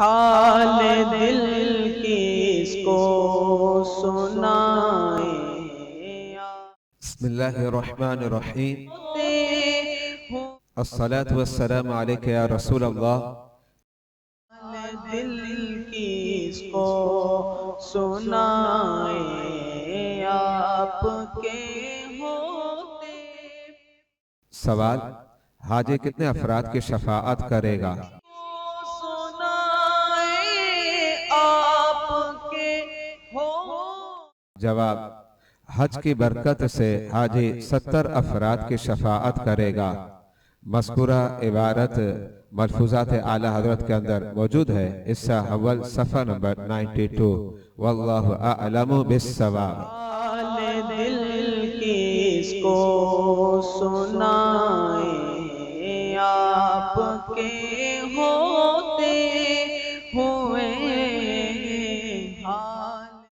حال دل کس کو سنائیں. بسم اللہ الرحمن الرحیم. الصلاة والسلام علیک یا رسول اللہ. دل کس کو سنائیں آپ کے ہوتے. سوال: حاجی کتنے افراد کی شفاعت کرے گا؟ جواب: حج کی برکت سے حاجی 70 افراد کی شفاعت کرے گا. مذکورہ عبارت ملفوظات اعلی حضرت کے اندر موجود ہے. حصہ اول صفحہ نمبر 92. واللہ اعلم بالصواب. دل کس کو سنائیں آپ کے ہوتے.